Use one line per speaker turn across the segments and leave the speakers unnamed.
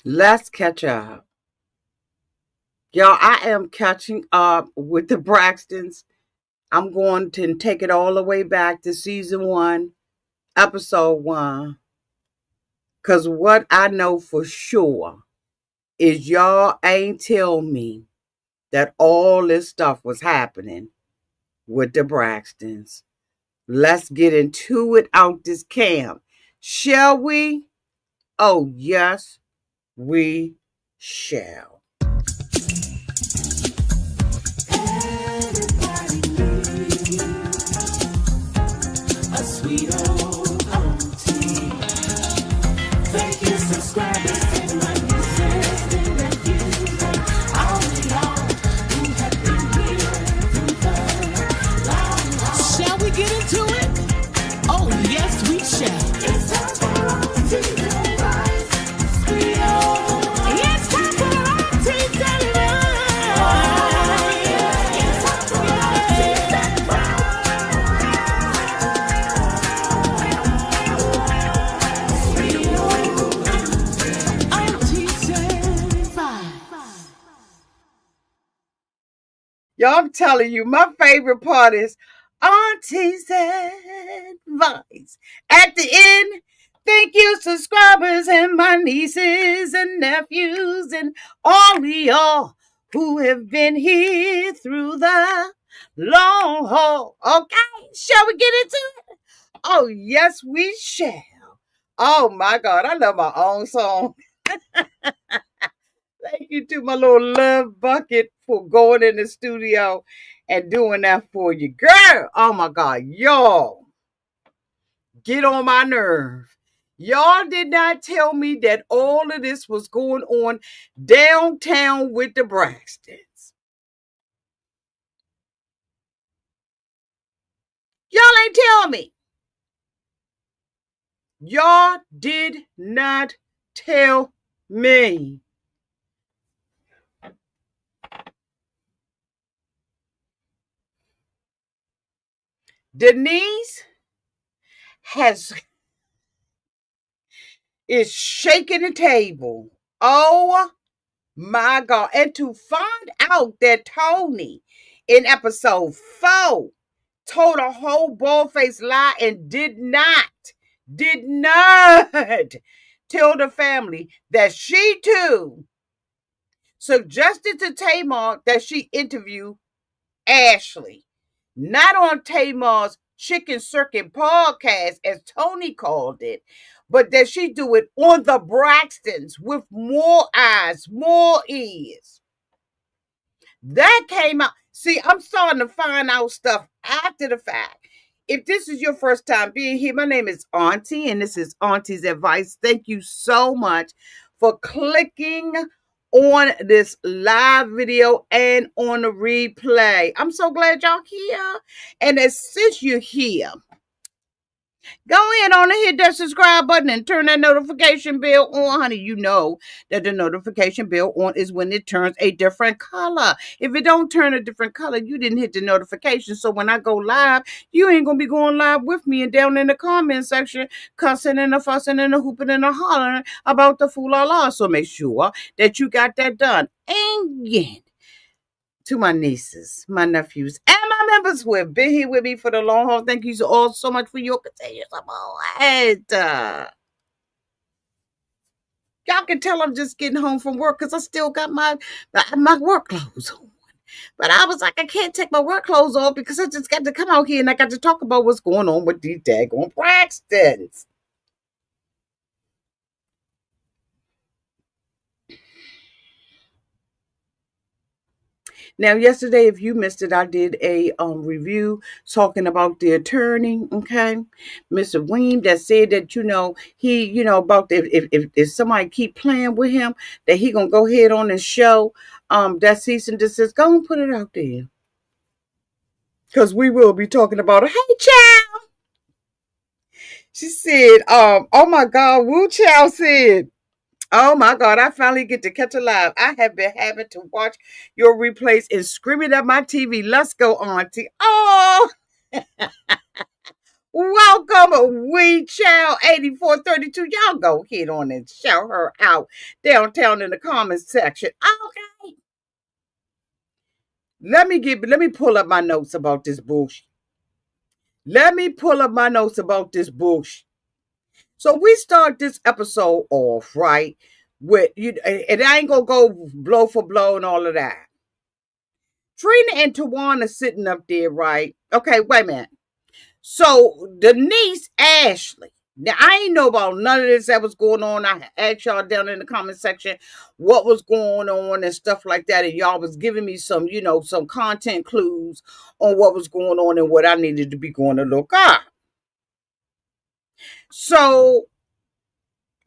Let's catch up. Y'all, I am catching up with the Braxtons. I'm going to take it all the way back to season 1, episode 1. Because what I know for sure is y'all ain't tell me that all this stuff was happening with the Braxtons. Let's get into it out this camp. Shall we? Oh, yes, we shall.
A sweet old auntie. Thank you, subscribers, to my nieces and nephews, and all the y'all who have been here through the long haul. Shall we get into it? Oh, yes, we shall. It's time for auntie advice. Sweet old. It's time for auntie advice. Oh, yeah. It's time for auntie advice.
Y'all, I'm telling you, my favorite part is Auntie's advice. At the end, thank you, subscribers, and my nieces and nephews, and all of y'all who have been here through the long haul. Okay, shall we get into it? Oh, yes, we shall. Oh, my God, I love my own song. Thank you to my little love bucket for going in the studio and doing that for you. Girl, oh my God, y'all get on my nerve. Y'all did not tell me that all of this was going on downtown with the Braxtons. Y'all ain't tell me. Y'all did not tell me. Denise is shaking the table. Oh my God. And to find out that Tony in episode 4 told a whole bald-faced lie and did not tell the family that she too suggested to Tamar that she interview Ashlee. Not on Tamar's Chicken Circuit podcast, as Tony called it, but that she do it on the Braxtons with more eyes, more ears. That came out. See, I'm starting to find out stuff after the fact. If this is your first time being here, my name is Auntie, and this is Auntie's Advice. Thank you so much for clicking on this live video and on the replay. I'm so glad y'all here. And since you're here, go ahead on and hit that subscribe button and turn that notification bell on, honey. You know that the notification bell on is when it turns a different color. If it don't turn a different color, you didn't hit the notification. So when I go live, you ain't going to be going live with me and down in the comment section, cussing and a fussing and a hooping and a hollering about the fool Allah. So make sure that you got that done. And again, to my nieces, my nephews, and my members who have been here with me for the long haul. Thank you all so much for your continued support. Y'all can tell I'm just getting home from work because I still got my work clothes on. But I was like, I can't take my work clothes off because I just got to come out here and I got to talk about what's going on with these daggone Braxtons. Now, yesterday, if you missed it, I did a review talking about the attorney, okay, Mr. Weem, that said that he about if somebody keep playing with him, that he gonna go ahead on and show that cease and desist. Go and put it out there, because we will be talking about it. Hey, child, she said, oh my God, Woo Chow said, oh my God, I finally get to catch a live. I have been having to watch your replays and screaming at my TV. Let's go, Auntie. Oh, Welcome, We Child 8432. Y'all go hit on and shout her out downtown in the comments section. Okay. Let me pull up my notes about this bullshit. So we start this episode off, right? With you, and I ain't gonna go blow for blow and all of that. Trina and Towanda sitting up there, right? Okay, wait a minute. So Denise, Ashlee. Now I ain't know about none of this that was going on. I asked y'all down in the comment section what was going on and stuff like that, and y'all was giving me some, some content clues on what was going on and what I needed to be going to look up. So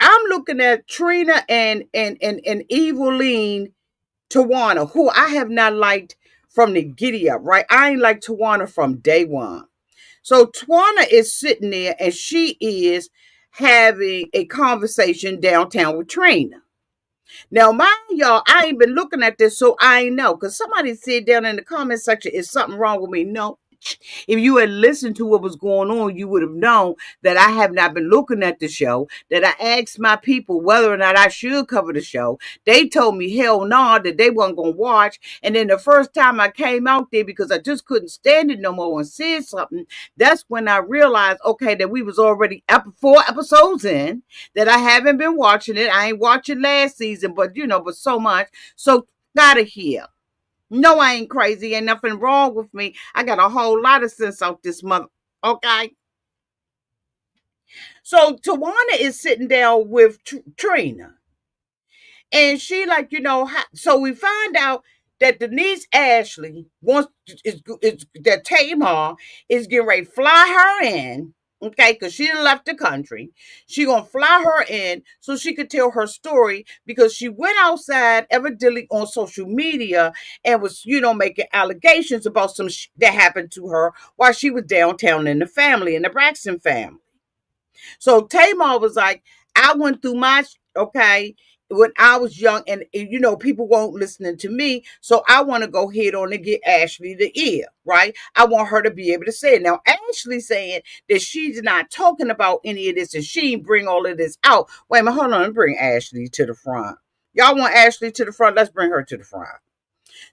I'm looking at Trina and Eveline Towanda, who I have not liked from the giddy up, right? I ain't like Towanda from day one. So Towanda is sitting there and she is having a conversation downtown with Trina. Now, mind y'all, I ain't been looking at this, so I ain't know. Because somebody said down in the comment section, is something wrong with me? No. If you had listened to what was going on, you would have known that I have not been looking at the show, that I asked my people whether or not I should cover the show. They told me, hell no, that they weren't going to watch. And then the first time I came out there, because I just couldn't stand it no more and said something, that's when I realized, okay, that we was already 4 episodes in, that I haven't been watching it. I ain't watching last season, but so much. So gotta hear. No, I ain't crazy. Ain't nothing wrong with me. I got a whole lot of sense out this mother. Okay. So Towanda is sitting down with Trina. And she so we find out that Denise Ashlee wants is that Tamar is getting ready to fly her in. Okay, because she left the country. She gonna fly her in so she could tell her story because she went outside evidently on social media and was, making allegations about some that happened to her while she was downtown in the Braxton family. So Tamar was like, I went through my, okay, when I was young and, people weren't listening to me. So I want to go head on and get Ashlee the ear, right? I want her to be able to say it. Now, Ashlee saying that she's not talking about any of this and she didn't bring all of this out. Wait a minute, hold on. Let me bring Ashlee to the front. Y'all want Ashlee to the front? Let's bring her to the front.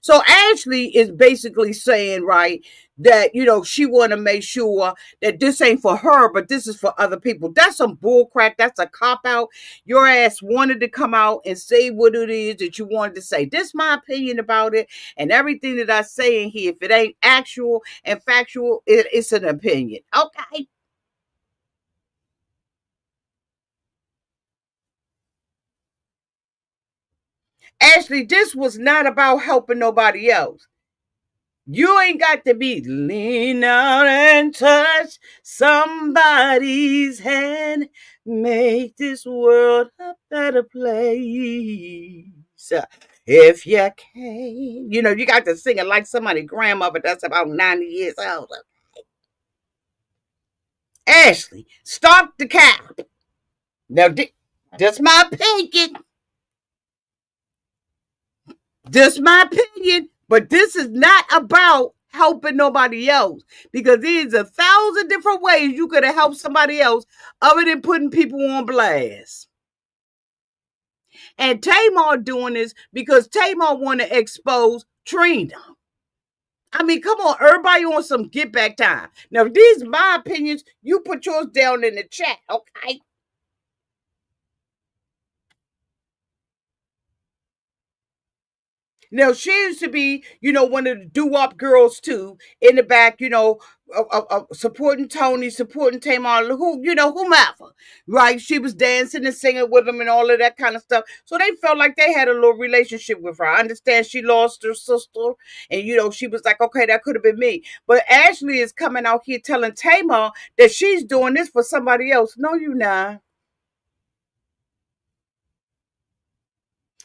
So Ashlee is basically saying, right, that, she want to make sure that this ain't for her, but this is for other people. That's some bullcrap. That's a cop-out. Your ass wanted to come out and say what it is that you wanted to say. This is my opinion about it, and everything that I say in here, if it ain't actual and factual, it's an opinion. Okay? Ashlee, this was not about helping nobody else. You ain't got to be lean out and touch somebody's hand. Make this world a better place. If you can. You got to sing it like somebody's grandmother that's about 90 years old. Ashlee, stop the cap. Now, that's my opinion. Just my opinion, but this is not about helping nobody else because there's 1,000 different ways you could have helped somebody else other than putting people on blast. And Tamar doing this because Tamar want to expose Trina. I mean, come on, everybody on some get back time. Now, if these are my opinions, you put yours down in the chat, okay? Now, she used to be, one of the doo-wop girls too, in the back, supporting Tony, supporting Tamar, whomever, right? She was dancing and singing with them and all of that kind of stuff. So they felt like they had a little relationship with her. I understand she lost her sister and, she was like, okay, that could have been me. But Ashlee is coming out here telling Tamar that she's doing this for somebody else. No, you not.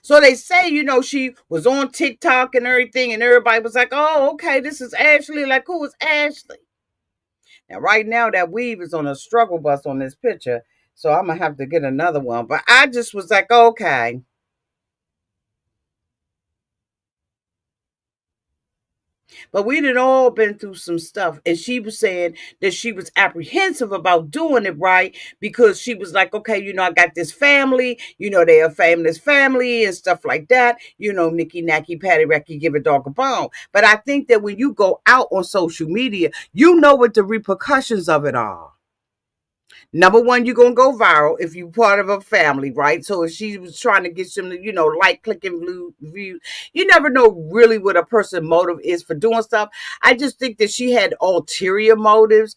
So they say, she was on TikTok and everything, and everybody was like, oh, okay, this is Ashlee. Like, who is Ashlee? Now, right now, that weave is on a struggle bus on this picture, so I'm going to have to get another one. But I just was like, okay. But we had all been through some stuff. And she was saying that she was apprehensive about doing it right because she was like, okay, I got this family, they are famous family and stuff like that. Nicky Nacky, Patty Racky, give a dog a bone. But I think that when you go out on social media, you know what the repercussions of it are. Number one, you're gonna go viral if you're part of a family, right? So if she was trying to get some, like, click and view, you never know really what a person's motive is for doing stuff. I just think that she had ulterior motives,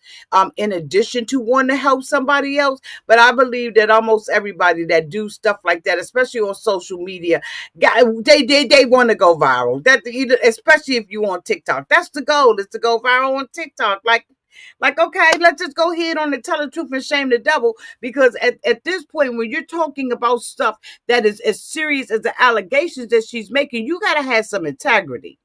in addition to wanting to help somebody else. But I believe that almost everybody that do stuff like that, especially on social media, they want to go viral. That especially if you on TikTok, that's the goal, is to go viral on TikTok, like, okay, let's just go ahead on and tell the truth and shame the devil. Because at this point, when you're talking about stuff that is as serious as the allegations that she's making, you got to have some integrity.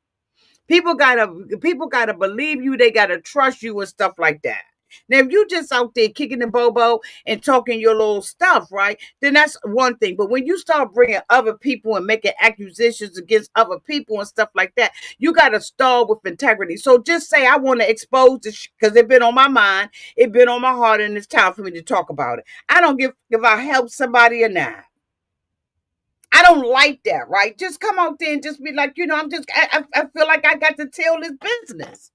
People gotta believe you. They gotta trust you and stuff like that. Now, if you just out there kicking the bobo and talking your little stuff, right, then that's one thing. But when you start bringing other people and making accusations against other people and stuff like that, you got to start with integrity. So just say, I want to expose this because it's been on my mind, it's been on my heart, and it's time for me to talk about it. I don't give if I help somebody or not. I don't like that, right? Just come out there and just be like, I feel like I got to tell this business.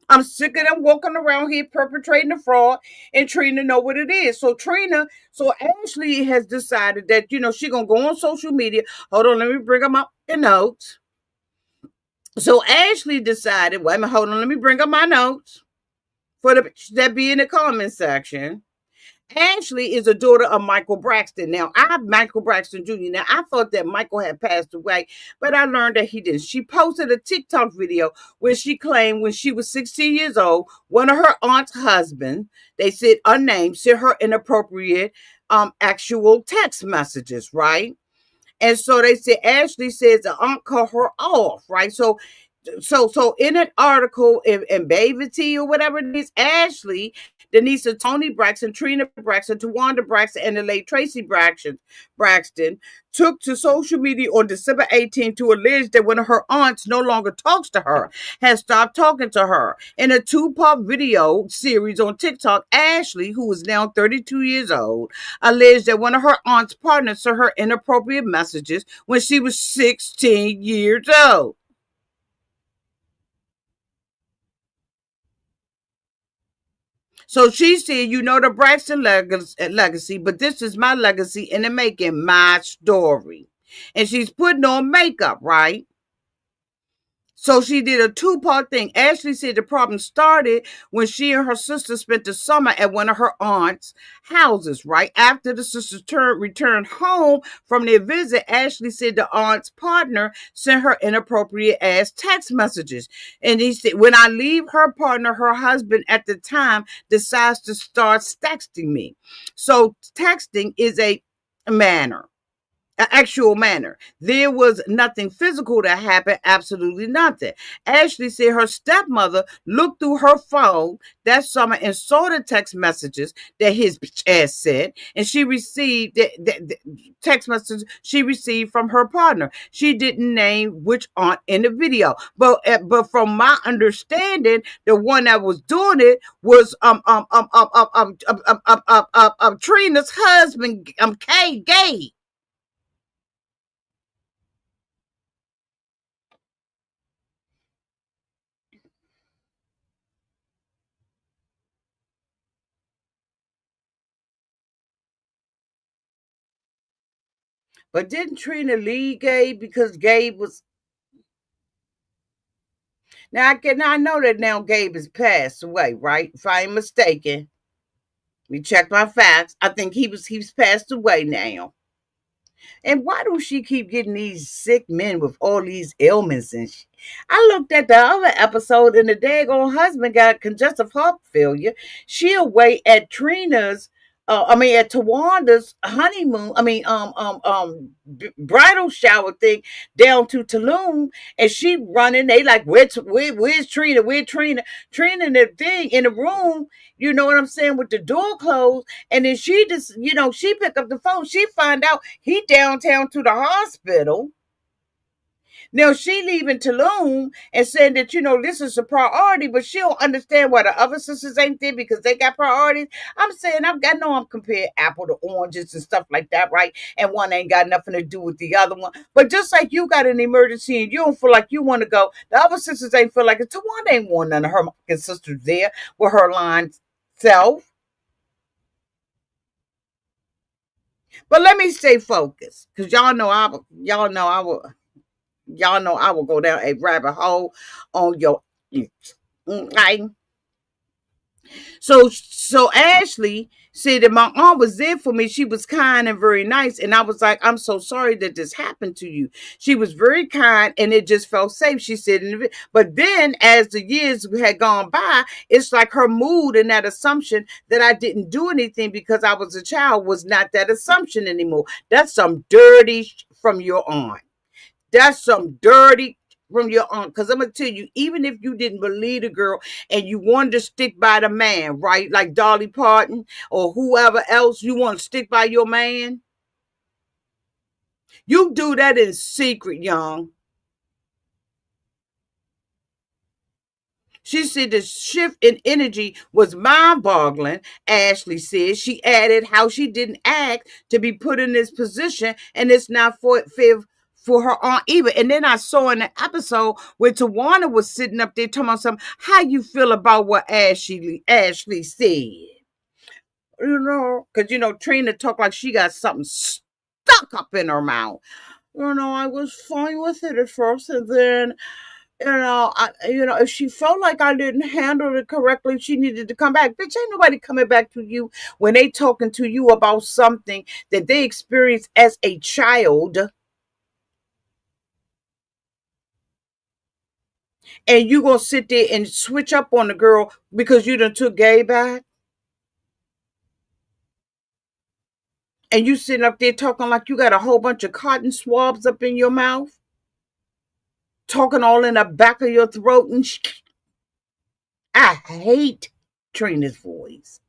I'm sick of them walking around here perpetrating the fraud, and Trina know what it is. So Ashlee has decided that, she going to go on social media. Hold on, let me bring them up the notes. So Ashlee decided, wait a minute, hold on, let me bring up my notes for that be in the comment section. Ashlee is a daughter of Michael Braxton. Now, I'm Michael Braxton Jr. Now, I thought that Michael had passed away, but I learned that he didn't. She posted a TikTok video where she claimed when she was 16 years old, one of her aunt's husband, they said unnamed, sent her inappropriate actual text messages, right? And so they said Ashlee says the aunt cut her off, right? So in an article in Baby T or whatever it is, Ashlee, Denise, Tony Braxton, Trina Braxton, Towanda Braxton, and the late Tracy Braxton took to social media on December 18th to allege that one of her aunts no longer talks to her, has stopped talking to her. In a 2-part video series on TikTok, Ashlee, who is now 32 years old, alleged that one of her aunt's partners sent her inappropriate messages when she was 16 years old. So she said, the Braxton legacy, but this is my legacy in the making, my story. And she's putting on makeup, right? So she did a 2-part thing. Ashlee said the problem started when she and her sister spent the summer at one of her aunt's houses, right? After the sisters returned home from their visit, Ashlee said the aunt's partner sent her inappropriate ass text messages. And he said, when I leave her partner, her husband at the time decides to start texting me. So texting is a manner. An actual manner. There was nothing physical that happened, absolutely nothing. Ashlee said her stepmother looked through her phone that summer and saw the text messages that his ass sent, and she received the text messages she received from her partner. She didn't name which aunt in the video, but from my understanding, the one that was doing it was Trina's husband, Gabe. But didn't Trina leave Gabe because Gabe was I know that now Gabe has passed away, right? If I ain't mistaken. Let me check my facts. I think he's passed away now. And why do she keep getting these sick men with all these ailments and shit? I looked at the other episode and the daggone husband got congestive heart failure. She away at Trina's at Towanda's honeymoon, bridal shower thing down to Tulum, and she running. They like, where's Trina? Where's Trina? Trina in the thing in the room, you know what I'm saying, with the door closed, and then she just, she pick up the phone. She find out he downtown to the hospital. Now she leaving Tulum and saying that this is a priority, but she don't understand why the other sisters ain't there because they got priorities. I'm saying I know I'm comparing apple to oranges and stuff like that, right? And one ain't got nothing to do with the other one. But just like you got an emergency and you don't feel like you want to go, the other sisters ain't feel like it. Towanda ain't want none of her sisters there with her line self. But let me stay focused, because y'all know I will go down a rabbit hole on your. Okay. So Ashlee said that my aunt was there for me. She was kind and very nice. And I was like, I'm so sorry that this happened to you. She was very kind and it just felt safe. She said, but then as the years had gone by, it's like her mood and that assumption that I didn't do anything because I was a child was not that assumption anymore. That's some dirty from your aunt. That's some dirty from your aunt. Because I'm going to tell you, even if you didn't believe the girl and you wanted to stick by the man, right? Like Dolly Parton or whoever else, you want to stick by your man. You do that in secret, young. She said the shift in energy was mind boggling. Ashlee said she added how she didn't act to be put in this position, and it's not for her aunt either. And then I saw in the episode where Towanda was sitting up there talking about something. How you feel about what Ashlee said? Because Trina talked like she got something stuck up in her mouth. I was fine with it at first, and then if she felt like I didn't handle it correctly, she needed to come back. Bitch, ain't nobody coming back to you when they talking to you about something that they experienced as a child, and you gonna sit there and switch up on the girl because you done took Gabe back, and you sitting up there talking like you got a whole bunch of cotton swabs up in your mouth, talking all in the back of your throat, and I hate Trina's voice.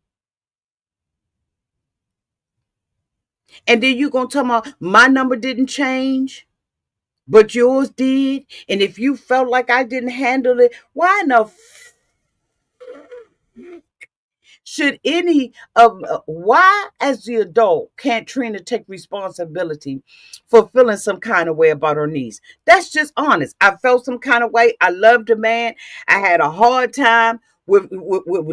And then you gonna tell me my number didn't change, but yours did. And if you felt like I didn't handle it, why in the should any of why as the adult can't Trina take responsibility for feeling some kind of way about her niece? That's just honest. I felt some kind of way. I loved the man. I had a hard time with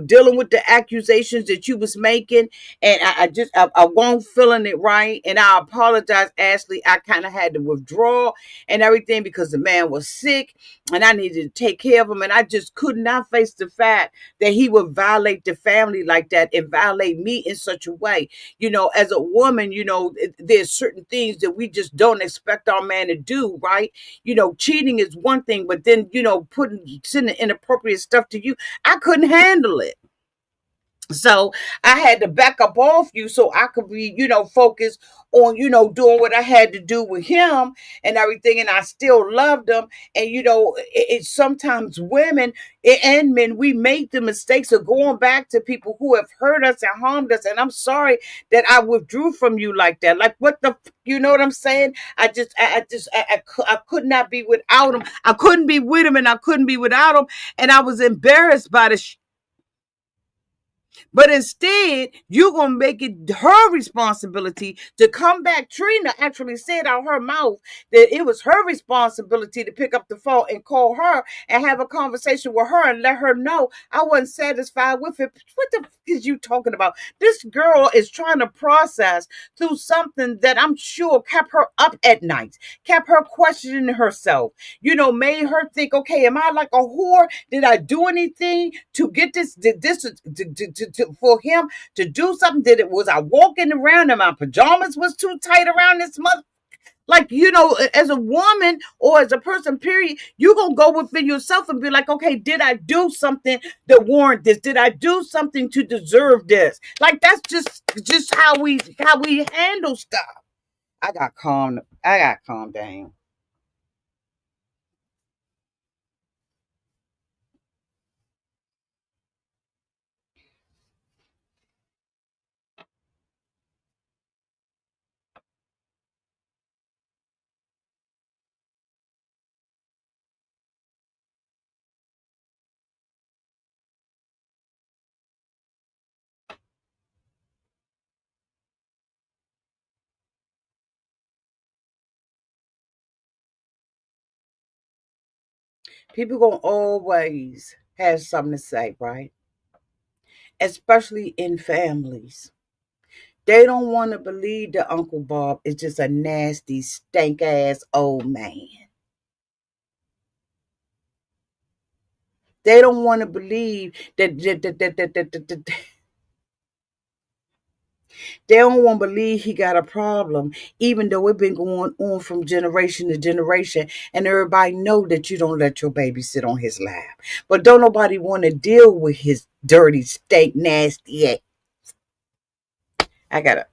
dealing with the accusations that you was making, and I won't feeling it right, and I apologize, Ashlee. I kind of had to withdraw and everything because the man was sick and I needed to take care of him, and I just could not face the fact that he would violate the family like that and violate me in such a way. As a woman, there's certain things that we just don't expect our man to do, right? Cheating is one thing, but then, sending inappropriate stuff to you, I couldn't handle it. So I had to back up off you so I could be, focused on, doing what I had to do with him and everything. And I still loved him. And, it's sometimes women and men, we make the mistakes of going back to people who have hurt us and harmed us. And I'm sorry that I withdrew from you like that. Like, what you know what I'm saying? I could not be without him. I couldn't be with him and I couldn't be without him. And I was embarrassed by the but instead, you're going to make it her responsibility to come back. Trina actually said out her mouth that it was her responsibility to pick up the phone and call her and have a conversation with her and let her know I wasn't satisfied with it. What the f is you talking about? This girl is trying to process through something that I'm sure kept her up at night, kept her questioning herself, made her think, okay, am I like a whore? Did I do anything to get this? Did this for him to do something? Did it was I walking around and my pajamas was too tight around this mother? Like, as a woman or as a person, period, you're gonna go within yourself and be like, okay, did I do something that warrant this? Did I do something to deserve this? Like, that's just how we handle stuff. I got calm down. People gonna always have something to say, right? Especially in families. They don't want to believe that Uncle Bob is just a nasty, stank ass old man. They don't want to believe that they don't want to believe he got a problem, even though it's been going on from generation to generation, and everybody know that you don't let your baby sit on his lap. But don't nobody want to deal with his dirty, stank, nasty ass. I gotta.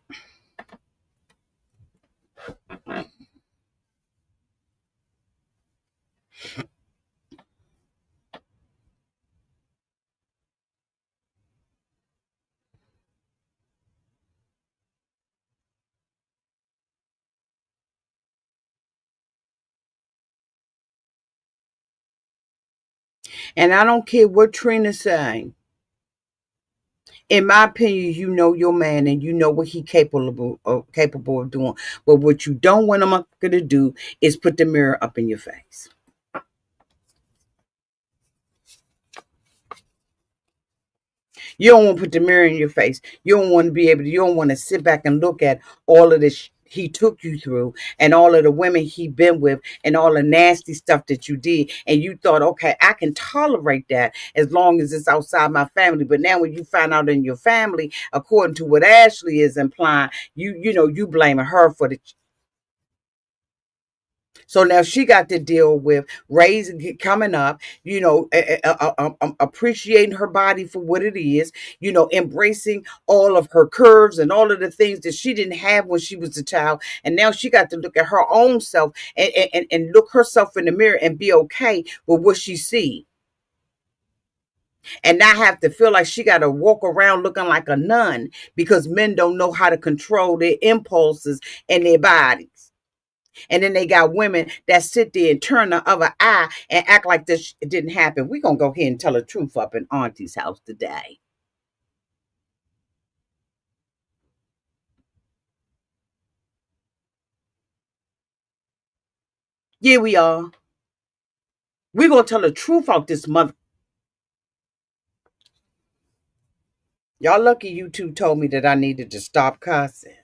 And I don't care what Trina's saying. In my opinion, you know your man and you know what he capable of doing. But what you don't want him to do is put the mirror up in your face. You don't want to put the mirror in your face. You don't want to be able to, you don't want to sit back and look at all of this he took you through and all of the women he been with and all the nasty stuff that you did. And you thought, okay, I can tolerate that as long as it's outside my family. But now when you find out in your family, according to what Ashlee is implying, you blaming her for the. So now she got to deal with raising, coming up, appreciating her body for what it is, embracing all of her curves and all of the things that she didn't have when she was a child. And now she got to look at her own self and look herself in the mirror and be okay with what she sees. And not have to feel like she got to walk around looking like a nun because men don't know how to control their impulses and their bodies. And then they got women that sit there and turn the other eye and act like this didn't happen. We're going to go ahead and tell the truth up in Auntie's house today. Yeah, we are. We're going to tell the truth out this month. Y'all lucky you two told me that I needed to stop cussing.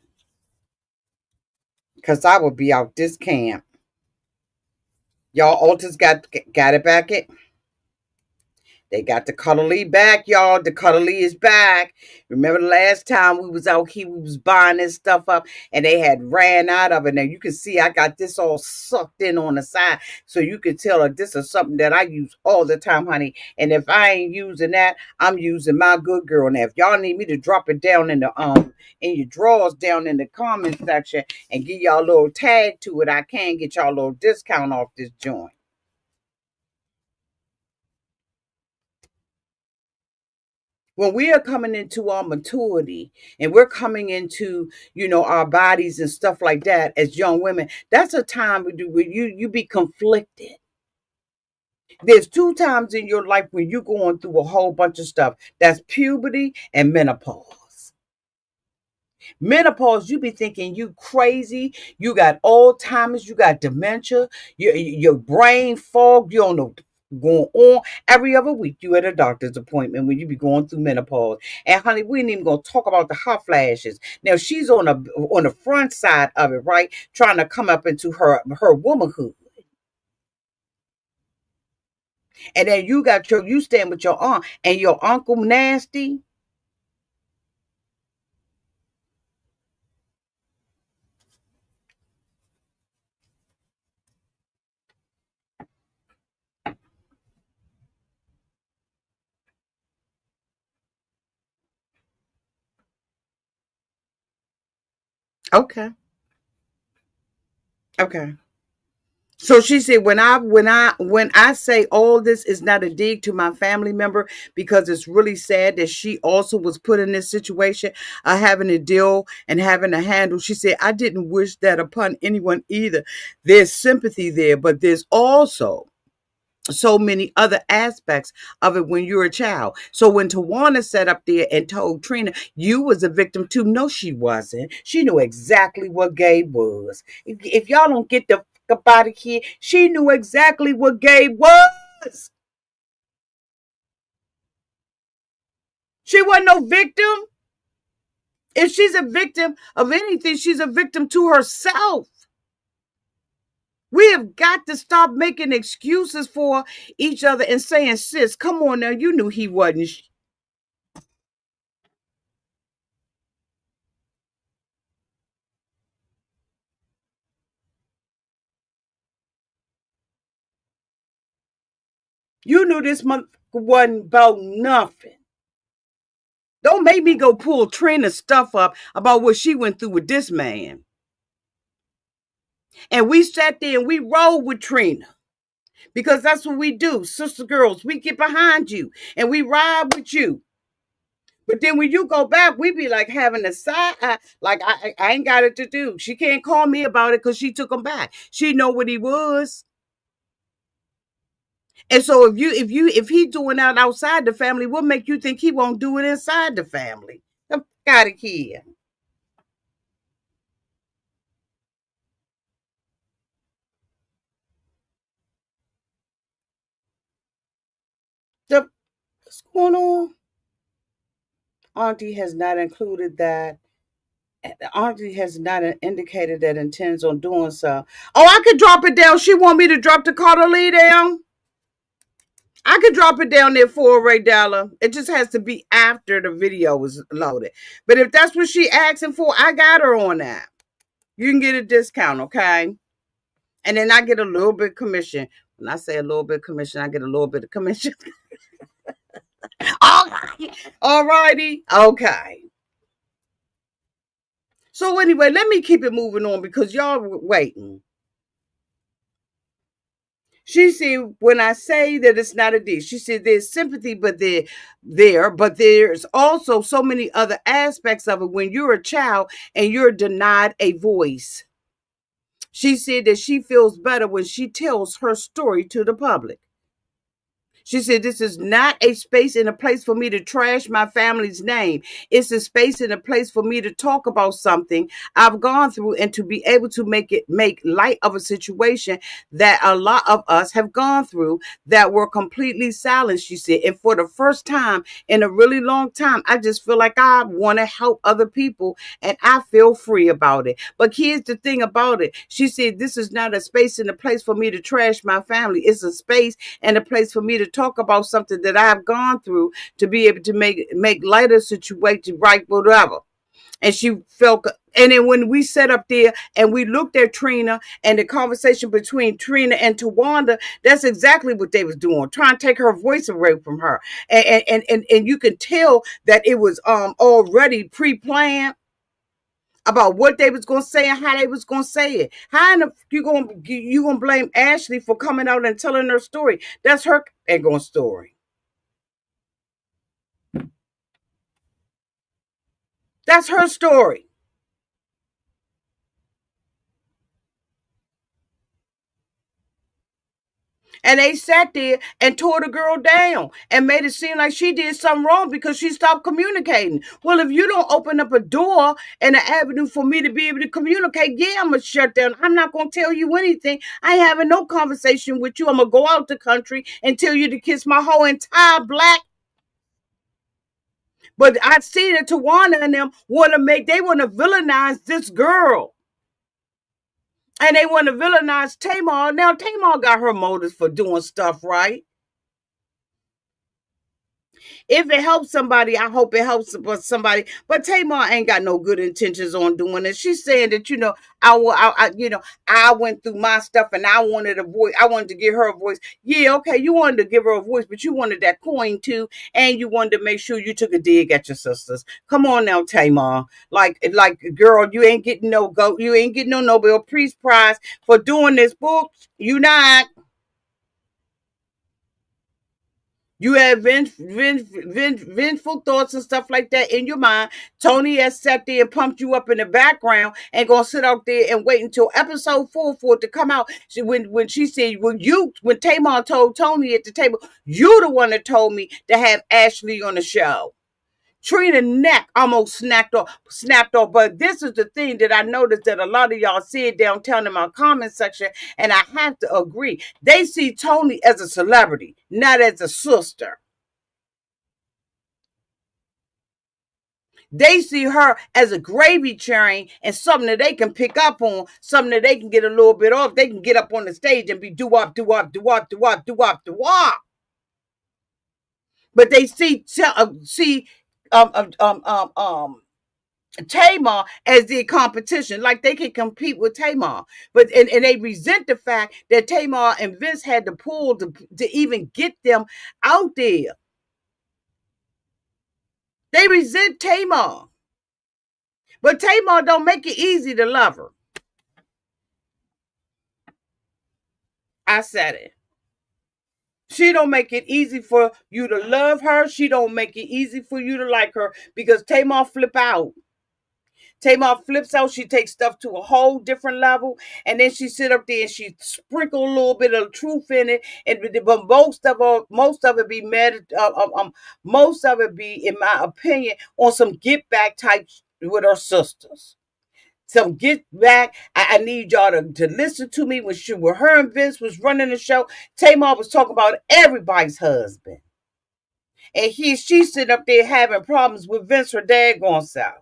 Because I would be out this camp. Y'all alters got it back it. They got the Caudalie back, y'all. The Caudalie is back. Remember the last time we was out here, we was buying this stuff up and they had ran out of it. Now you can see I got this all sucked in on the side. So you can tell her this is something that I use all the time, honey. And if I ain't using that, I'm using my good girl. Now if y'all need me to drop it down in the in your drawers down in the comment section and give y'all a little tag to it, I can get y'all a little discount off this joint. When we are coming into our maturity and we're coming into, our bodies and stuff like that as young women, that's a time where you be conflicted. There's two times in your life when you're going through a whole bunch of stuff. That's puberty and menopause. Menopause, you be thinking you crazy. You got Alzheimer's, you got dementia, your brain fog, you don't know going on. Every other week you at a doctor's appointment when you be going through menopause. And honey, we ain't even gonna talk about the hot flashes. Now she's on the front side of it, right? Trying to come up into her womanhood. And then you stand with your aunt and your uncle nasty. Okay. Okay. So she said, when I say all this is not a dig to my family member, because it's really sad that she also was put in this situation of having to deal and having to handle. She said, I didn't wish that upon anyone either. There's sympathy there, but there's also so many other aspects of it when you're a child. So when Towanda sat up there and told Trina, you was a victim too. No, she wasn't. She knew exactly what Gabe was. If y'all don't get the fuck up out of here, she knew exactly what Gabe was. was. She wasn't no victim. If she's a victim of anything, she's a victim to herself. We have got to stop making excuses for each other and saying, sis, come on now, you knew he wasn't. You knew this month wasn't about nothing. Don't make me go pull Trina's stuff up about what she went through with this man. And we sat there and we rolled with Trina. Because that's what we do. Sister girls, we get behind you and we ride with you. But then when you go back, we be like having a side eye, like I ain't got it to do. She can't call me about it because she took him back. She know what he was. And so if he doing out outside the family, what make you think he won't do it inside the family? Got out of here. What's going on? Auntie has not included that. Auntie has not indicated that intends on doing so. Oh, I could drop it down. She want me to drop the Caudalie down. I could drop it down there for Ray Dalla. It just has to be after the video is loaded. But if that's what she asking for, I got her on that. You can get a discount, okay? And then I get a little bit commission. When I say a little bit commission, I get a little bit of commission. All righty. Okay. So anyway, let me keep it moving on because y'all were waiting. She said, when I say that it's not a dish, she said there's sympathy, but but there's also so many other aspects of it when you're a child and you're denied a voice. She said that she feels better when she tells her story to the public. She said, this is not a space and a place for me to trash my family's name. It's a space and a place for me to talk about something I've gone through and to be able to make light of a situation that a lot of us have gone through that were completely silent, she said. And for the first time in a really long time, I just feel like I want to help other people and I feel free about it. But here's the thing about it. She said, this is not a space and a place for me to trash my family. It's a space and a place for me to talk about something that I've gone through to be able to make lighter situation, right, whatever. And she felt, and then when we sat up there and we looked at Trina and the conversation between Trina and Towanda, that's exactly what they was doing, trying to take her voice away from her. And you can tell that it was already pre-planned about what they was gonna say and how they was gonna say it. How in the you gonna blame Ashlee for coming out and telling her story? That's her going story. That's her story. And they sat there and tore the girl down and made it seem like she did something wrong because she stopped communicating. Well, if you don't open up a door and an avenue for me to be able to communicate, yeah, I'm going to shut down. I'm not going to tell you anything. I ain't having no conversation with you. I'm going to go out the country and tell you to kiss my whole entire black. But I see that Towanda and them want to villainize this girl. And they want to villainize Tamar. Now, Tamar got her motives for doing stuff right. If it helps somebody, I hope it helps somebody. But Tamar ain't got no good intentions on doing it. She's saying that, I went through my stuff and I wanted a voice. I wanted to give her a voice. Yeah, okay, you wanted to give her a voice, but you wanted that coin too, and you wanted to make sure you took a dig at your sisters. Come on now, Tamar. Like, girl, you ain't getting no Nobel Peace Prize for doing this book. You not. You have vengeful thoughts and stuff like that in your mind. Tony has sat there and pumped you up in the background and gonna sit out there and wait until episode 4 for it to come out. When she said, when Tamar told Tony at the table, you the one that told me to have Ashlee on the show. Trina's neck almost snapped off. But this is the thing that I noticed that a lot of y'all said downtown in my comment section, and I have to agree. They see Toni as a celebrity, not as a sister. They see her as a gravy train and something that they can pick up on, something that they can get a little bit off. They can get up on the stage and be do-wop, do-wop, do-wop, do-wop, do-wop, do-wop. But they see um, um, um, um, um, Tamar as the competition, like they can compete with Tamar, but and they resent the fact that Tamar and Vince had to pull to even get them out there. They resent Tamar, but Tamar don't make it easy to love her. I said it. She don't make it easy for you to love her. She don't make it easy for you to like her because Tamar flip out. Tamar flips out. She takes stuff to a whole different level, and then she sit up there and she sprinkle a little bit of truth in it. But most of it be most of it be, in my opinion, on some get back type with her sisters. Some get back. I need y'all to listen to me. When her and Vince was running the show, Tamar was talking about everybody's husband, and she sitting up there having problems with Vince, her daggone self.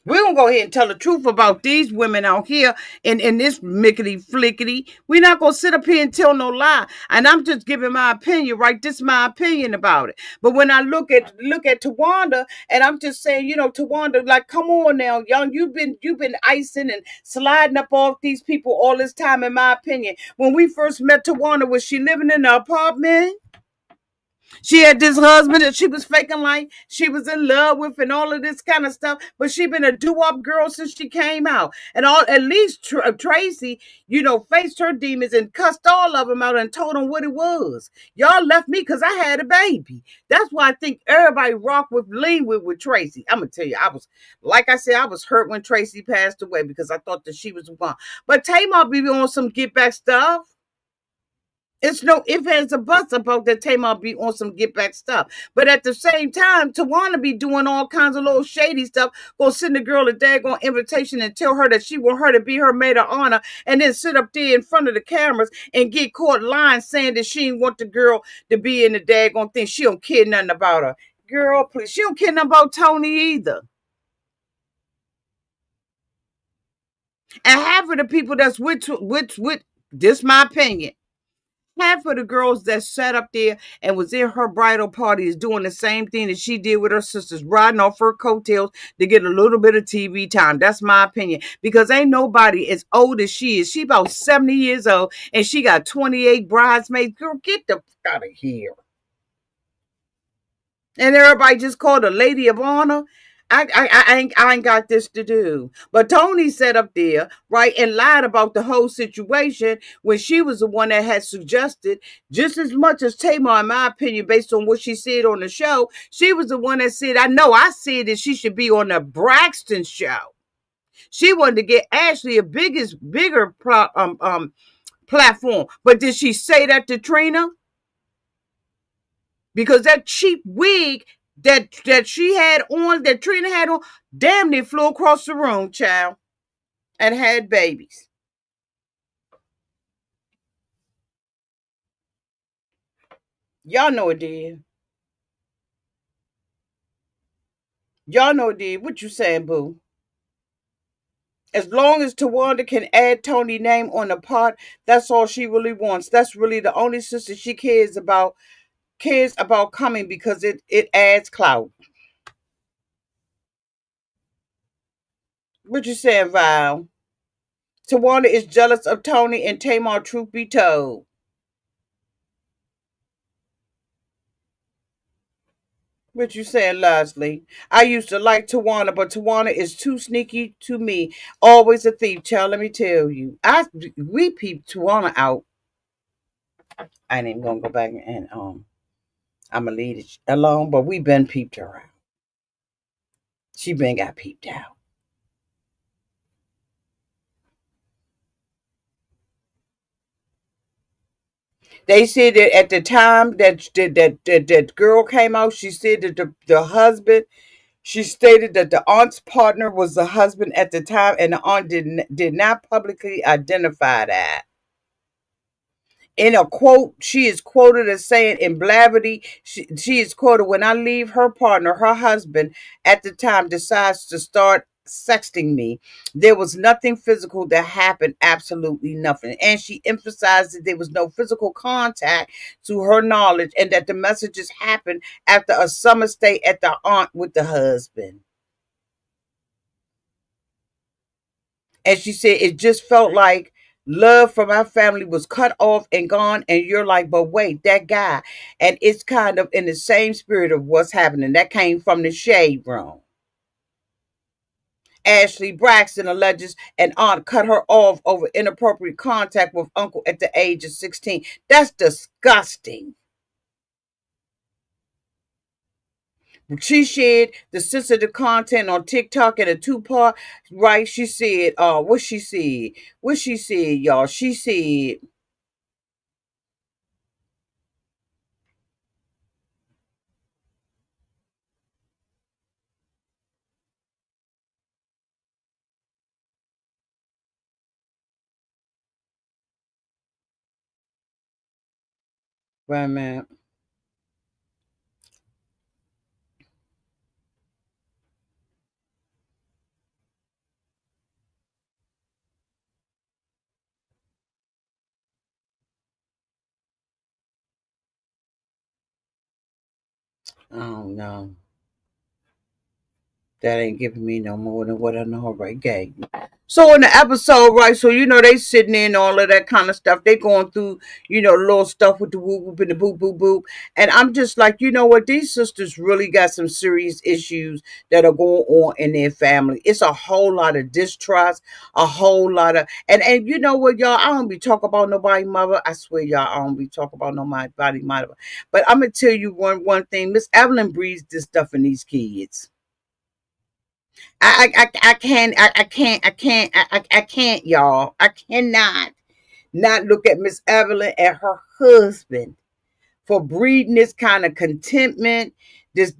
We're going to go ahead and tell the truth about these women out here in this mickety flickety. We're not going to sit up here and tell no lie. And I'm just giving my opinion, right? This is my opinion about it. But when I look at Towanda, and I'm just saying, Towanda, like, come on now, young, you've been icing and sliding up off these people all this time, in my opinion. When we first met Towanda, was she living in an apartment? She had this husband that she was faking like she was in love with and all of this kind of stuff. But she been a doo-wop girl since she came out. And at least Tracy, faced her demons and cussed all of them out and told them what it was. Y'all left me because I had a baby. That's why I think everybody lean with Tracy. I'm going to tell you, like I said, I was hurt when Tracy passed away because I thought that she was the one. But Tamar be on some get back stuff. It's no ifs, ands, or buts about that Tamar be on some get back stuff. But at the same time, Towanda be doing all kinds of little shady stuff. Go send the girl a daggone invitation and tell her that she want her to be her maid of honor, and then sit up there in front of the cameras and get caught lying saying that she didn't want the girl to be in the daggone thing. She don't care nothing about her. Girl, please. She don't care nothing about Toni either. And half of the people that's with this my opinion. Half of the girls that sat up there and was in her bridal party is doing the same thing that she did with her sisters, riding off her coattails to get a little bit of TV time. That's my opinion. Because ain't nobody as old as she is. She about 70 years old and she got 28 bridesmaids. Girl, get the fuck out of here. And everybody just called her Lady of Honor. I ain't got this to do. But Toni sat up there, right, and lied about the whole situation when she was the one that had suggested, just as much as Tamar, in my opinion, based on what she said on the show, she was the one that said, I said that she should be on the Braxton show. She wanted to get Ashlee a bigger platform. But did she say that to Trina? Because that cheap wig that she had on, that Trina had on, damn near flew across the room, child, and had babies. Y'all know it did. Y'all know it did. What you saying, boo? As long as Towanda can add Toni's name on the pot, that's all she really wants. That's really the only sister she cares about coming because it adds clout. What you saying, Val? Towanda is jealous of Toni and Tamar, truth be told. What you saying, Leslie? I used to like Towanda, but Towanda is too sneaky to me. Always a thief, child. Let me tell you. We peeped Towanda out. I ain't even gonna go back and I'm gonna leave it alone. But we been peeped her out. She been got peeped out. They said that at the time that girl came out, she said that the husband, she stated that the aunt's partner was the husband at the time, and the aunt did not publicly identify that. In a quote, she is quoted as saying in Blavity, she is quoted, when I leave her partner, her husband at the time decides to start sexting me, there was nothing physical that happened, absolutely nothing. And she emphasized that there was no physical contact to her knowledge, and that the messages happened after a summer stay at the aunt with the husband. And she said it just felt like love from our family was cut off and gone. And you're like, but wait, that guy. And it's kind of in the same spirit of what's happening. That came from the shade room. Ashlee Braxton alleges an aunt cut her off over inappropriate contact with uncle at the age of 16. That's disgusting. She shared the sensitive content on TikTok in a two-part, right? She said, what she said? What she said, y'all? She said, wait a minute. Oh no, that ain't giving me no more than what I know right gave me. So in the episode, right? So they sitting in all of that kind of stuff. They going through, little stuff with the whoop whoop and the boop boop boop. And I'm just like, you know what? These sisters really got some serious issues that are going on in their family. It's a whole lot of distrust, a whole lot of, and you know what, y'all? I don't be talking about nobody mother. I swear, y'all, I don't be talking about nobody mother. But I'm gonna tell you one thing. Miss Evelyn breeds this stuff in these kids. I can't, y'all. I cannot not look at Miss Evelyn and her husband for breeding this kind of contentment, this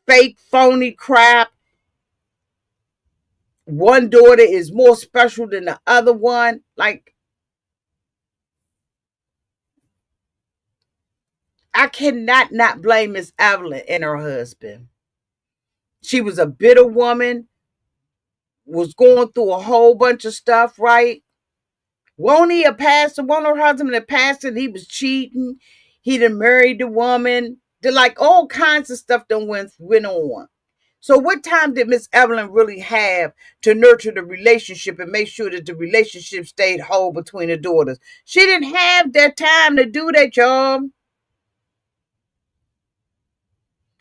fake phony crap. One daughter is more special than the other one. Like, I cannot not blame Miss Evelyn and her husband. She was a bitter woman, was going through a whole bunch of stuff, right? Won't he a pastor? Won't her husband a pastor? And he was cheating. He done married the woman. They're like all kinds of stuff done went on. So what time did Miss Evelyn really have to nurture the relationship and make sure that the relationship stayed whole between the daughters? She didn't have that time to do that, y'all.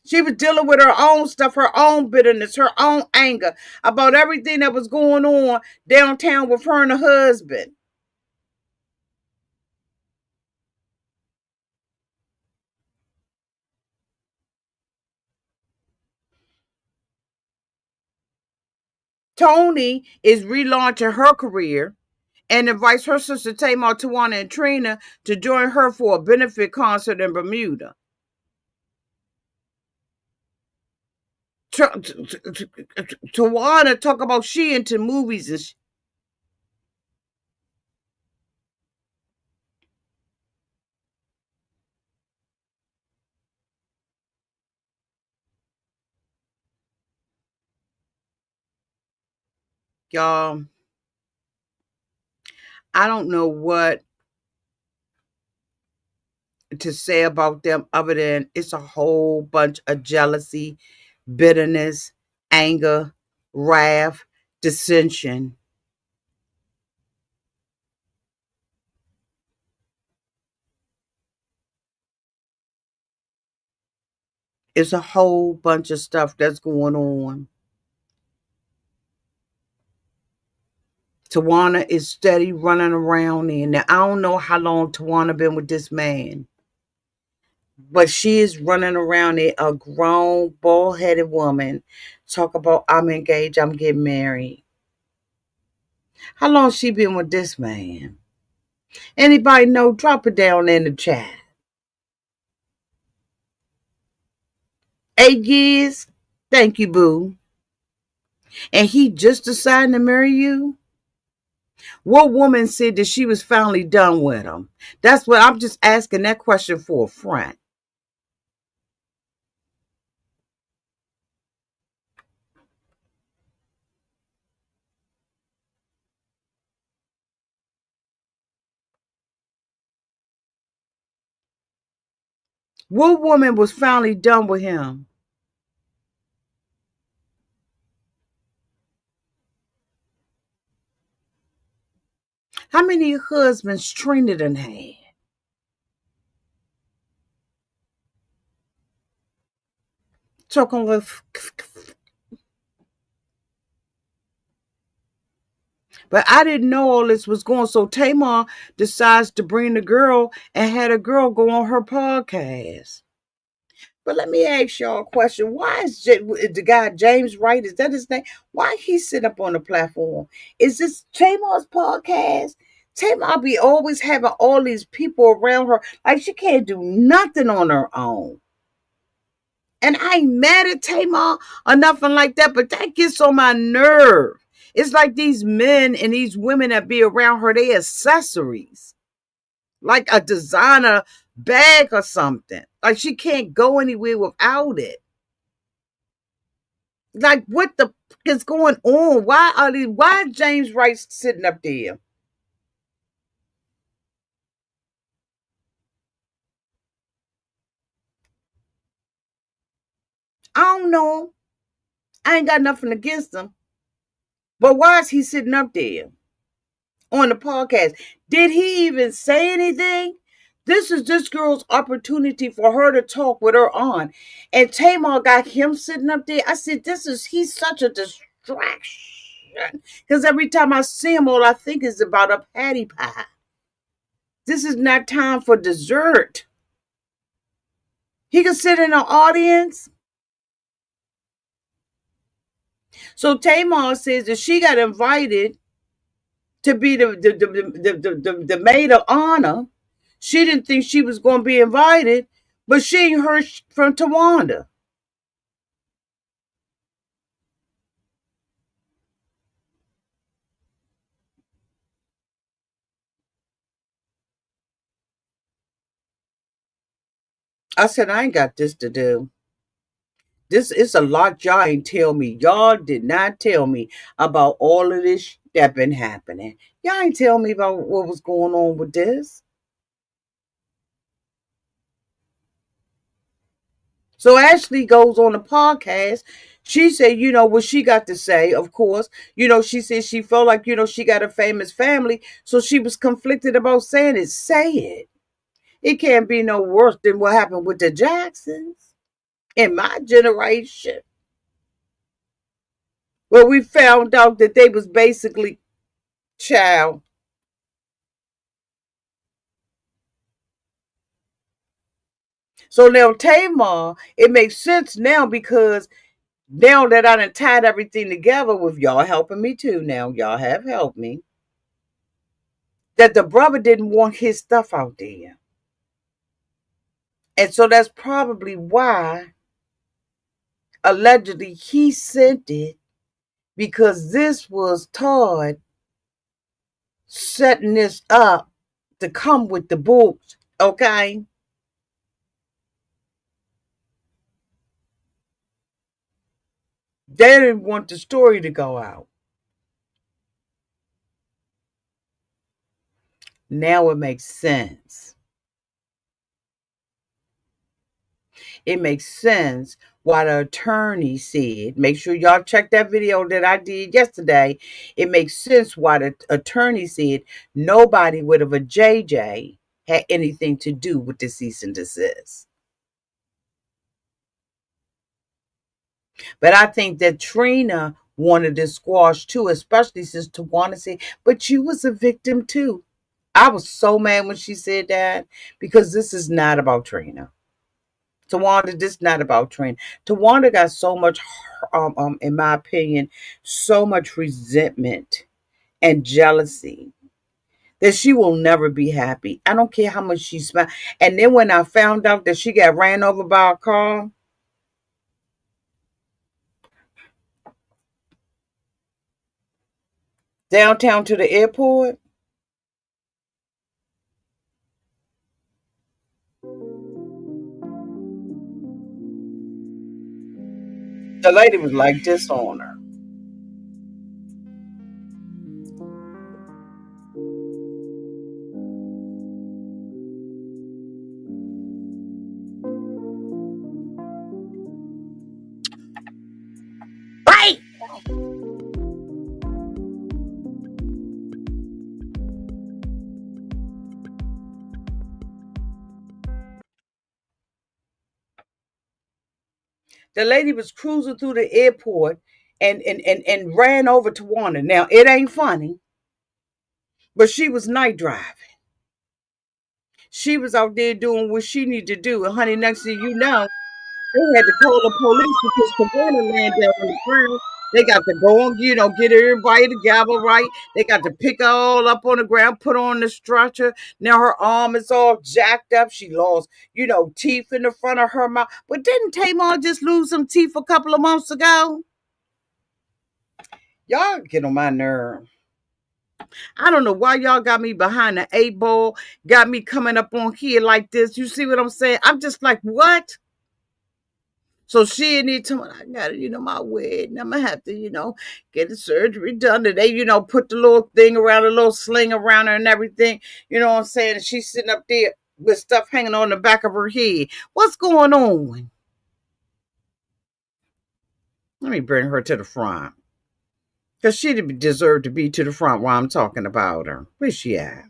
She was dealing with her own stuff, her own bitterness, her own anger about everything that was going on downtown with her and her husband. Toni is relaunching her career and invites her sister Tamar, Towanda, and Trina to join her for a benefit concert in Bermuda. Towanda talk about she into movies and y'all. I don't know what to say about them other than it's a whole bunch of jealousy, bitterness, anger, wrath, dissension. It's a whole bunch of stuff that's going on. Towanda is steady running around there. Now, I don't know how long Towanda been with this man, but she is running around there, a grown, bald-headed woman. Talk about, I'm engaged, I'm getting married. How long she been with this man? Anybody know? Drop it down in the chat. 8 years? Thank you, boo. And he just decided to marry you? What woman said that she was finally done with him? That's what I'm just asking that question for a friend. What woman was finally done with him? How many husbands Trina done had? Talking with. But I didn't know all this was going. So Tamar decides to bring the girl and had a girl go on her podcast. But let me ask y'all a question. Why is the guy James Wright, is that his name? Why he sit up on the platform? Is this Tamar's podcast? Tamar be always having all these people around her. Like she can't do nothing on her own. And I ain't mad at Tamar or nothing like that, but that gets on my nerve. It's like these men and these women that be around her, they accessories. Like a designer bag or something. Like she can't go anywhere without it. Like what the is going on? Why is James Wright sitting up there? I don't know. I ain't got nothing against him. But why is he sitting up there on the podcast? Did he even say anything? This is this girl's opportunity for her to talk with her aunt. And Tamar got him sitting up there. I said, he's such a distraction. Because every time I see him, all I think is about a patty pie. This is not time for dessert. He can sit in the audience. So Tamar says that she got invited to be the maid of honor. She didn't think she was going to be invited, but she heard from Towanda. I said, I ain't got this to do. This is a lot y'all ain't tell me. Y'all did not tell me about all of this that been happening. Y'all ain't tell me about what was going on with this. So Ashlee goes on the podcast. She said, what she got to say, of course. She said she felt like, she got a famous family. So she was conflicted about saying it. Say it. It can't be no worse than what happened with the Jacksons in my generation. Where we found out that they was basically child. So now Tamar, it makes sense now because now that I done tied everything together with y'all helping me too now, y'all have helped me, that the brother didn't want his stuff out there. And so that's probably why allegedly he sent it, because this was Todd setting this up to come with the books, okay? They didn't want the story to go out. Now it makes sense. It makes sense why the attorney said, make sure y'all check that video that I did yesterday. It makes sense why the attorney said nobody with a JJ had anything to do with the cease and desist. But I think that Trina wanted to squash too, especially since Towanda said, but you was a victim too. I was so mad when she said that, because this is not about Trina. Towanda, this is not about Trina. Towanda got so much, in my opinion, so much resentment and jealousy that she will never be happy. I don't care how much she spent. And then when I found out that she got ran over by a car, downtown to the airport, the lady was like this on her. Right. The lady was cruising through the airport and ran over Towanda. Now it ain't funny, but she was night driving. She was out there doing what she needed to do. And honey, next thing you know, they had to call the police because Towanda laying down on the ground. They got to go and, get everybody together, right? They got to pick her all up on the ground, put her on the stretcher. Now her arm is all jacked up. She lost, teeth in the front of her mouth. But didn't Tamar just lose some teeth a couple of months ago? Y'all get on my nerve. I don't know why y'all got me behind the 8 ball, got me coming up on here like this. You see what I'm saying? I'm just like, what? So she need to, I got it, my wig. And I'm going to have to, get the surgery done today, put the little thing around, a little sling around her and everything. You know what I'm saying? And she's sitting up there with stuff hanging on the back of her head. What's going on? Let me bring her to the front. Because she deserved to be to the front while I'm talking about her. Where's she at?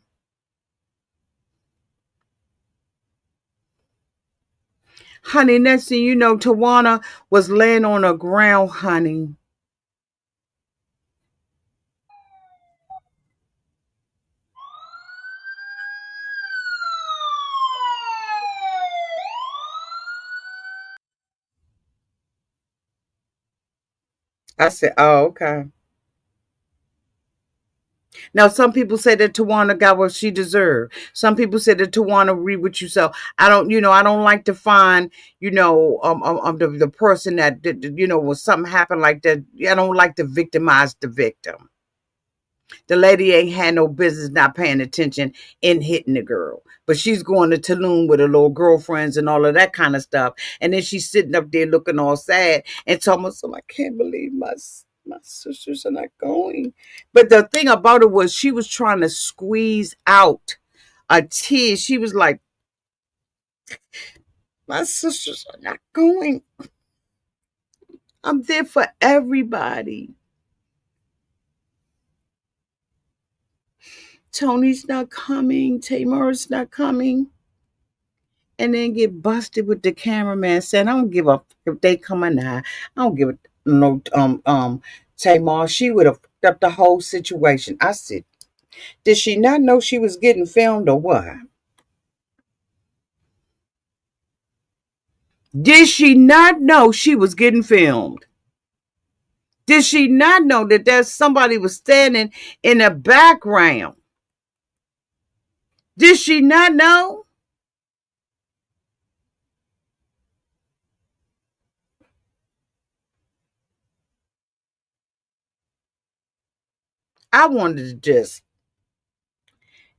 Honey, next thing you know, Towanda was laying on the ground, honey. I said, oh, okay. Now, some people say that Towanda got what she deserved. Some people say that Towanda read what you sell. I don't like to find, the person that, when something happened like that. I don't like to victimize the victim. The lady ain't had no business not paying attention and hitting the girl. But she's going to Tulum with her little girlfriends and all of that kind of stuff. And then she's sitting up there looking all sad and telling herself, I can't believe my sisters are not going. But the thing about it was she was trying to squeeze out a tear. She was like, my sisters are not going. I'm there for everybody. Tony's not coming. Tamar's not coming. And then get busted with the cameraman saying, I don't give a if they come or not. I don't give a no Tamar. She would have fucked up the whole situation. I said, did she not know she was getting filmed or what? Did she not know she was getting filmed? Did she not know that there's somebody was standing in the background? Did she not know? I wanted to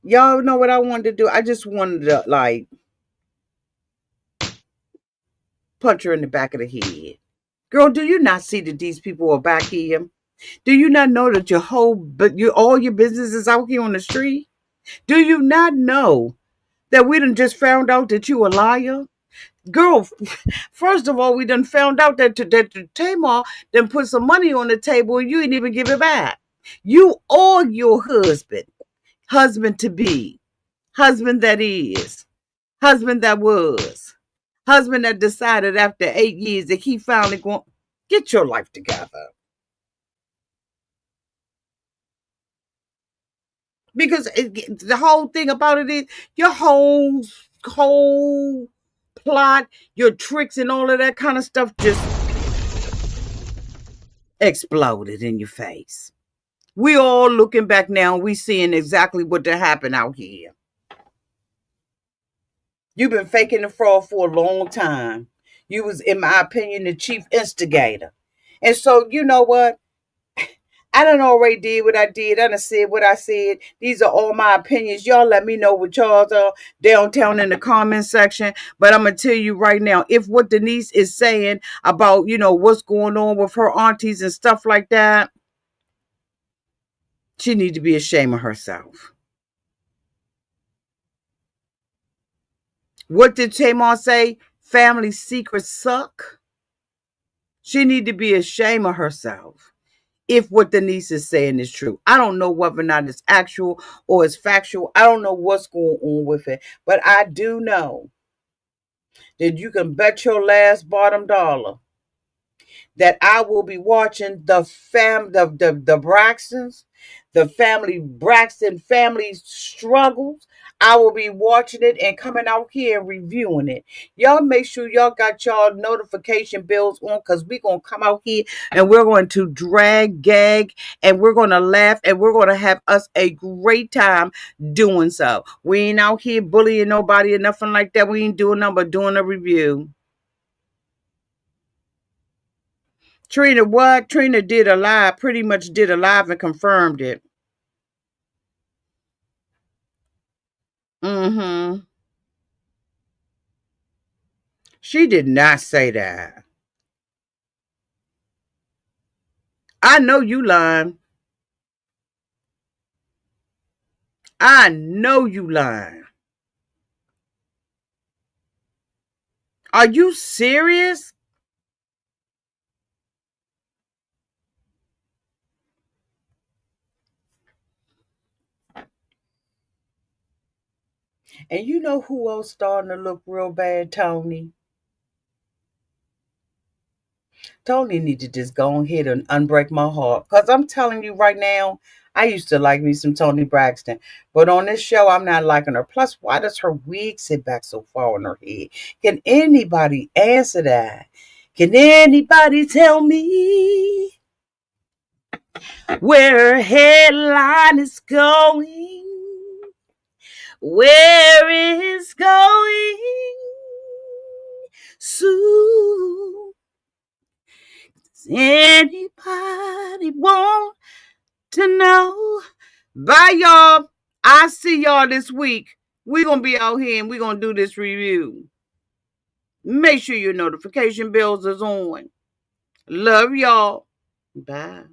y'all know what I wanted to do? I just wanted to punch her in the back of the head. Girl, do you not see that these people are back here? Do you not know that all your business is out here on the street? Do you not know that we done just found out that you a liar? Girl, first of all, we done found out that Tamar done put some money on the table and you ain't even give it back. You or your husband to be, husband that is, husband that was, husband that decided after 8 years that he finally going, get your life together. Because the whole thing about it is your whole plot, your tricks and all of that kind of stuff just exploded in your face. We all looking back now, we seeing exactly what happened out here. You've been faking the fraud for a long time. You was, in my opinion, the chief instigator. And so, you know what? I done already did what I did. I done said what I said. These are all my opinions. Y'all let me know what y'all are downtown in the comment section. But I'm going to tell you right now, if what Denise is saying about, what's going on with her aunties and stuff like that, she needs to be ashamed of herself. What did Tamar say? Family secrets suck. She need to be ashamed of herself if what Denise is saying is true. I don't know whether or not it's actual or it's factual. I don't know what's going on with it. But I do know that you can bet your last bottom dollar that I will be watching the Braxtons, the family Braxton family struggles. I will be watching it and coming out here and reviewing it. Y'all make sure y'all got y'all notification bells on, because we're going to come out here and we're going to drag, gag, and we're going to laugh, and we're going to have us a great time doing so. We ain't out here bullying nobody or nothing like that. We ain't doing nothing but doing a review. Trina, what? Trina did a live, pretty much did a live and confirmed it. Mm-hmm. She did not say that. I know you lying. I know you lying. Are you serious? And you know who else starting to look real bad, Tony? Tony need to just go ahead and unbreak my heart. Because I'm telling you right now, I used to like me some Toni Braxton. But on this show, I'm not liking her. Plus, why does her wig sit back so far on her head? Can anybody answer that? Can anybody tell me where her headline is going? Where is going soon? Does anybody want to know? Bye, y'all. I see y'all this week. We're going to be out here and we're going to do this review. Make sure your notification bells is on. Love y'all. Bye.